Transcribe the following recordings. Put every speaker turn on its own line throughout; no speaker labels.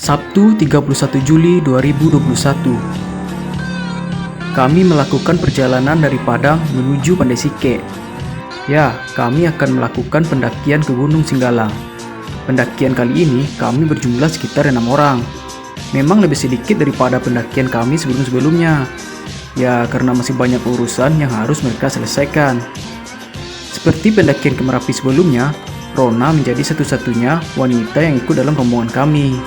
Sabtu 31 Juli 2021. Kami melakukan perjalanan dari Padang menuju Pandai Sike. Ya, kami akan melakukan pendakian ke Gunung Singgalang. Pendakian kali ini kami berjumlah sekitar 6 orang. Memang lebih sedikit daripada pendakian kami sebelum-sebelumnya. Ya, karena masih banyak urusan yang harus mereka selesaikan. Seperti pendakian ke Merapi sebelumnya, Rona menjadi satu-satunya wanita yang ikut dalam rombongan kami.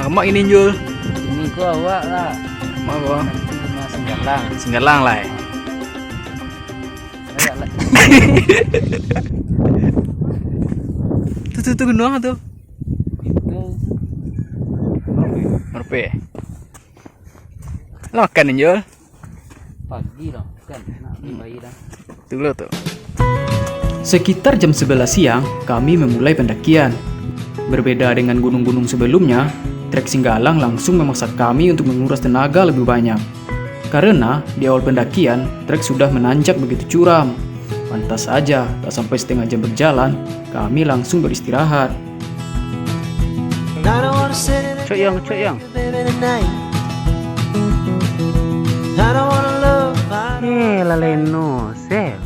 Mak ini Jul.
Ini ku awak lah.
Mak gua.
Singgalang.
Singgalang lah. Tuh gunung tuh.
Itu
Merapi. Lo makan Jul.
pagi lah kan. Nak bayi dah.
Dulu tuh. Sekitar jam 11 siang, kami memulai pendakian. Berbeda dengan gunung-gunung sebelumnya, trek Singgalang langsung memaksa kami untuk menguras tenaga lebih banyak. Karena di awal pendakian, trek sudah menanjak begitu curam. Pantas saja, tak sampai setengah jam berjalan, kami langsung beristirahat.
Cok yang. Laleno, sel.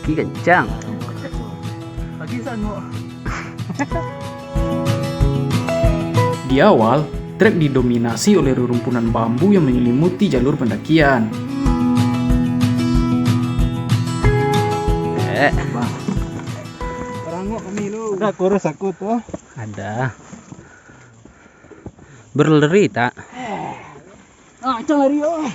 Ki kencang.
Di awal, trek didominasi oleh rerumpunan bambu yang menyelimuti jalur pendakian.
Ada kurus aku tuh.
Ada. Berlari tak?
Cari oh.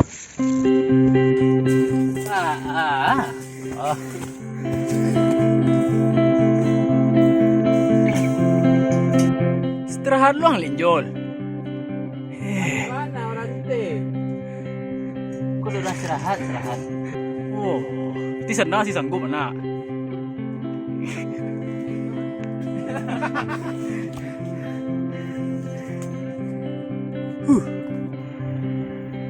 Istirahat luang Linjol.
Mana orang teh?
Kau udah istirahat.
Oh, di sana sih sanggup mana?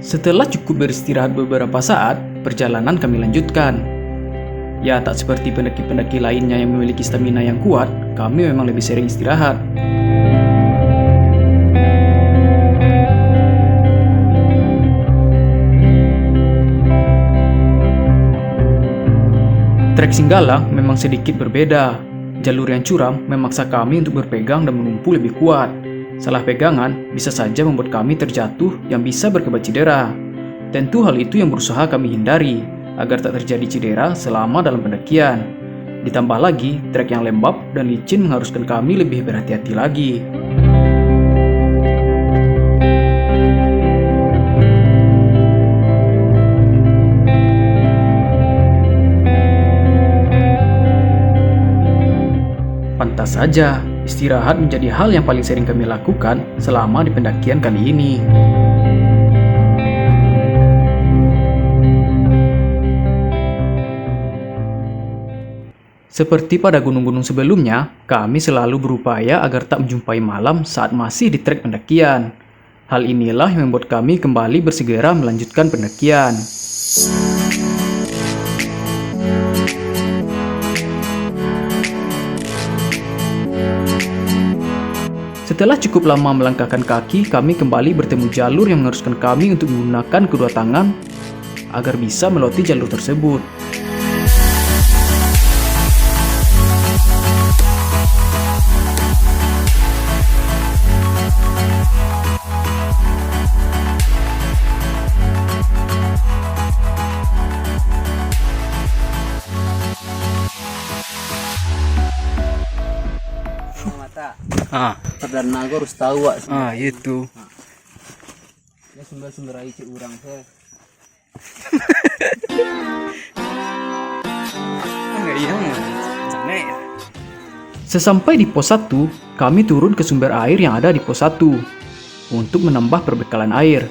Setelah cukup beristirahat beberapa saat, perjalanan kami lanjutkan. Ya, tak seperti pendaki-pendaki lainnya yang memiliki stamina yang kuat, kami memang lebih sering istirahat. Trek Singgalang memang sedikit berbeda. Jalur yang curam memaksa kami untuk berpegang dan menumpu lebih kuat. Salah pegangan bisa saja membuat kami terjatuh yang bisa berakibat cedera. Tentu hal itu yang berusaha kami hindari, agar tak terjadi cedera selama dalam pendakian. Ditambah lagi, trek yang lembab dan licin mengharuskan kami lebih berhati-hati lagi. Pantas saja, istirahat menjadi hal yang paling sering kami lakukan selama di pendakian kali ini. Seperti pada gunung-gunung sebelumnya, kami selalu berupaya agar tak menjumpai malam saat masih di trek pendakian. Hal inilah yang membuat kami kembali bersegera melanjutkan pendakian. Setelah cukup lama melangkahkan kaki, kami kembali bertemu jalur yang mengharuskan kami untuk menggunakan kedua tangan agar bisa melewati jalur tersebut.
Perdana aku harus tahu wak.
Itu.
Ya sumber-sumber air cik urang saya.
Sesampai di pos 1, kami turun ke sumber air yang ada di pos 1 untuk menambah perbekalan air.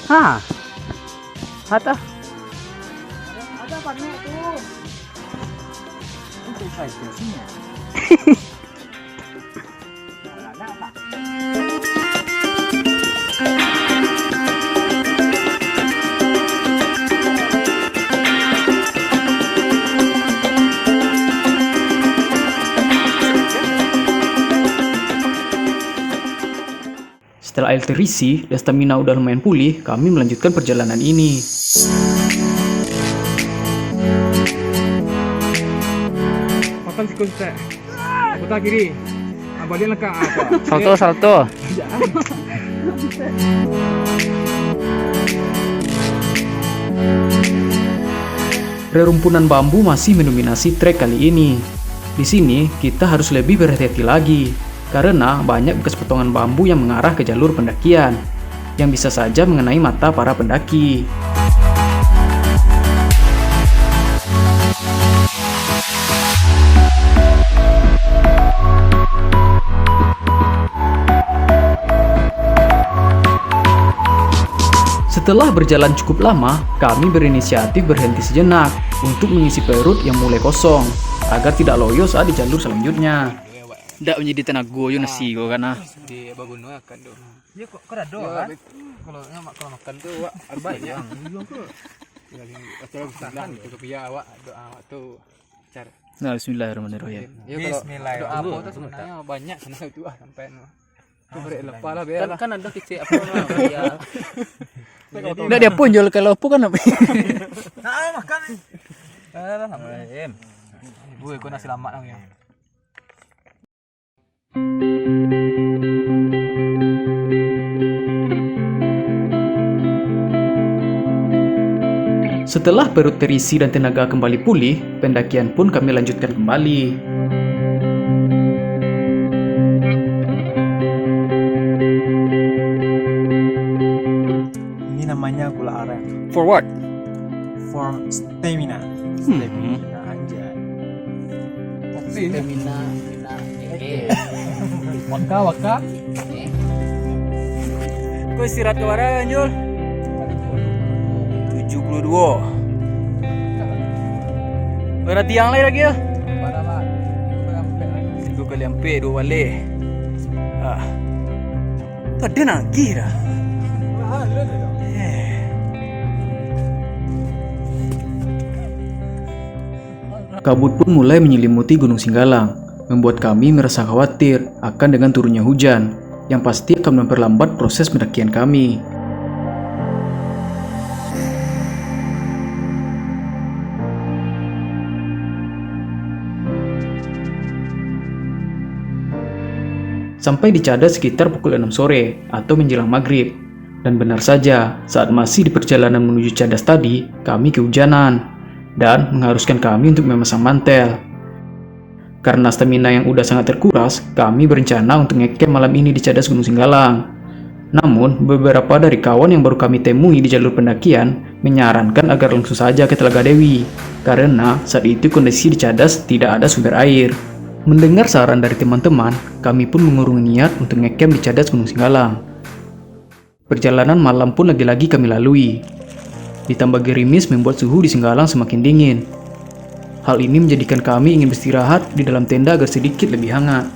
Hah? Hata?
Ada panek tuh. Itu saya biasanya.
Setelah air terisi dan stamina udah lumayan pulih, kami melanjutkan perjalanan ini.
Makan si konsep. Putar kiri. Balik lekak apa?
Salto.
Rerumpunan bambu masih mendominasi trek kali ini. Di sini kita harus lebih berhati-hati lagi, karena banyak bekas potongan bambu yang mengarah ke jalur pendakian, yang bisa saja mengenai mata para pendaki. Setelah berjalan cukup lama, kami berinisiatif berhenti sejenak untuk mengisi perut yang mulai kosong, agar tidak loyo saat di jalur selanjutnya. Ndak menjadi tenaga yo nasi kok kan ah.
Di bagun makan tuh.
Ya kok ada doa kan?
Kalau makan tuh wak banyak. Kalau usahakan itu kepiye awak doa tuh cara.
Nah, bismillahirrahmanirrahim.
Ya kalau doa apa tuh sebenarnya banyak karena itu sampai itu beri lepas lah biar kan ada kecil apa ya.
Ndak dia pun jual kalau apa kan.
Nah, makan.
Ibu aku nasi lamak namanya.
Setelah perut terisi dan tenaga kembali pulih, pendakian pun kami lanjutkan kembali.
Ini namanya gula aren.
For what?
For stamina. Stamina anjay.
Stamina.
Waka.
Kau istirahat ke mana, Jul? 72. Berapa tiang lagi ya? Tiga kali ampe, 2 balik. Pada lagi dah. Kabut pun mulai menyelimuti Gunung Singgalang, membuat kami merasa khawatir akan dengan turunnya hujan, yang pasti akan memperlambat proses pendakian kami. Sampai di Cadas sekitar pukul 6 sore atau menjelang maghrib. Dan benar saja, saat masih di perjalanan menuju Cadas tadi, kami kehujanan dan mengharuskan kami untuk memasang mantel. Karena stamina yang udah sangat terkuras, kami berencana untuk ngecamp malam ini di Cadas Gunung Singgalang. Namun, beberapa dari kawan yang baru kami temui di jalur pendakian menyarankan agar langsung saja ke Telaga Dewi, karena saat itu kondisi di Cadas tidak ada sumber air. Mendengar saran dari teman-teman, kami pun mengurung niat untuk ngecamp di Cadas Gunung Singgalang. Perjalanan malam pun lagi-lagi kami lalui. Ditambah gerimis membuat suhu di Singgalang semakin dingin. Hal ini menjadikan kami ingin beristirahat di dalam tenda agar sedikit lebih hangat.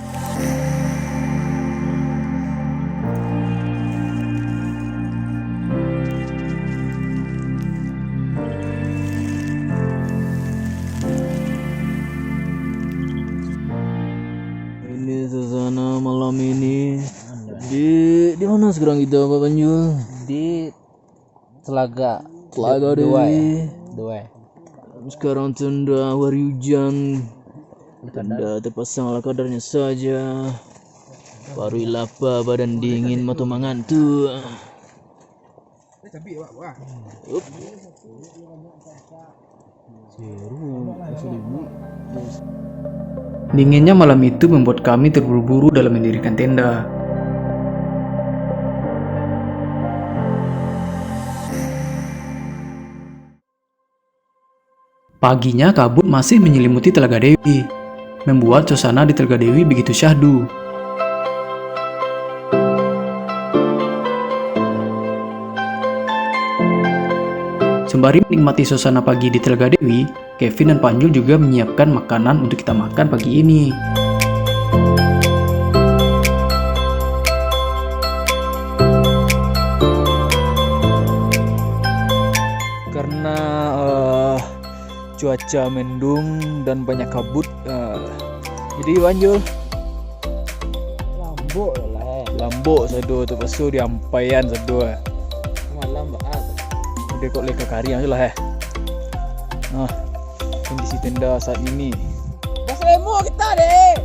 Ini suasana malam ini. Di mana sekarang kita Pak Panjul? Di Telaga Dewi. Sekarang tenda hari hujan. Tenda terpasang ala kadarnya saja. Baru lapar, badan dingin, mata mengantuk.
Dinginnya malam itu membuat kami terburu-buru dalam mendirikan tenda. Paginya kabut masih menyelimuti Telaga Dewi, membuat suasana di Telaga Dewi begitu syahdu. Sembari menikmati suasana pagi di Telaga Dewi, Kevin dan Panjul juga menyiapkan makanan untuk kita makan pagi ini.
Karena cuaca mendung dan banyak kabut, jadi Panjul lambok sado tu pasu di ampaian sado malam baat dia kok leka kari aja lah kondisi tenda saat ini bas remo kita deh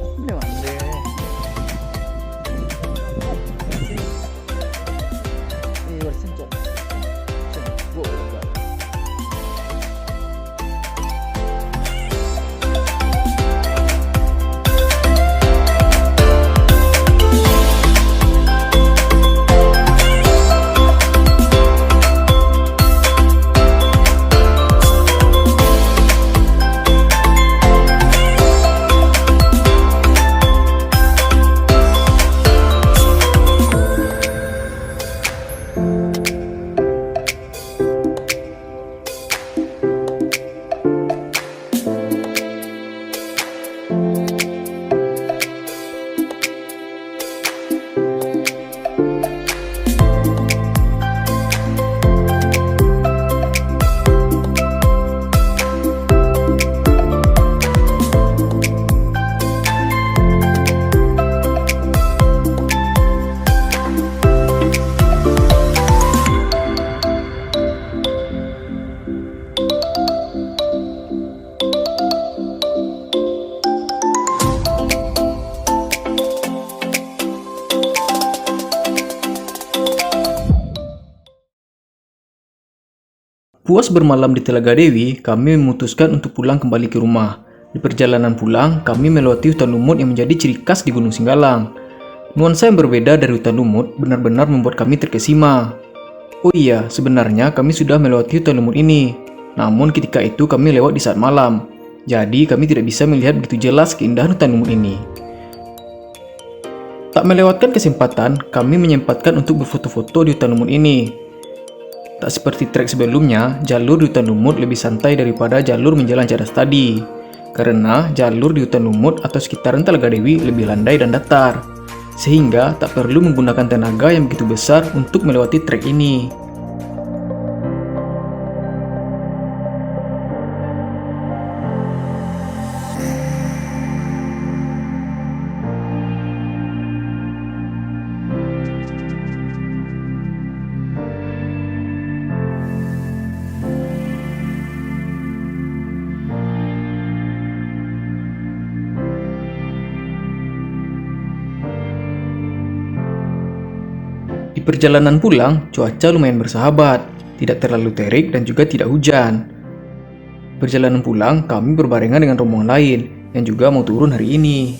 Puas bermalam di Telaga Dewi, kami memutuskan untuk pulang kembali ke rumah. Di perjalanan pulang, kami melewati hutan lumut yang menjadi ciri khas di Gunung Singgalang. Nuansa yang berbeda dari hutan lumut benar-benar membuat kami terkesima. Oh iya, sebenarnya kami sudah melewati hutan lumut ini. Namun ketika itu kami lewat di saat malam. Jadi kami tidak bisa melihat begitu jelas keindahan hutan lumut ini. Tak melewatkan kesempatan, kami menyempatkan untuk berfoto-foto di hutan lumut ini. Tak seperti trek sebelumnya, jalur di hutan lumut lebih santai daripada jalur menjalan cadas tadi. Karena jalur di hutan lumut atau sekitaran Telaga Dewi lebih landai dan datar. Sehingga tak perlu menggunakan tenaga yang begitu besar untuk melewati trek ini. Di perjalanan pulang, cuaca lumayan bersahabat, tidak terlalu terik dan juga tidak hujan. Perjalanan pulang, kami berbarengan dengan rombongan lain yang juga mau turun hari ini.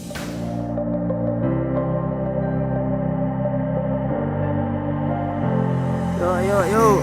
Yuk.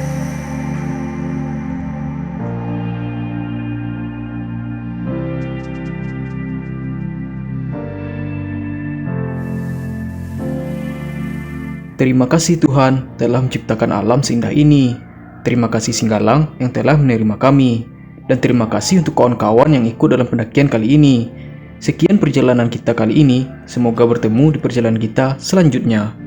Terima kasih Tuhan telah menciptakan alam seindah ini. Terima kasih Singgalang yang telah menerima kami. Dan terima kasih untuk kawan-kawan yang ikut dalam pendakian kali ini. Sekian perjalanan kita kali ini. Semoga bertemu di perjalanan kita selanjutnya.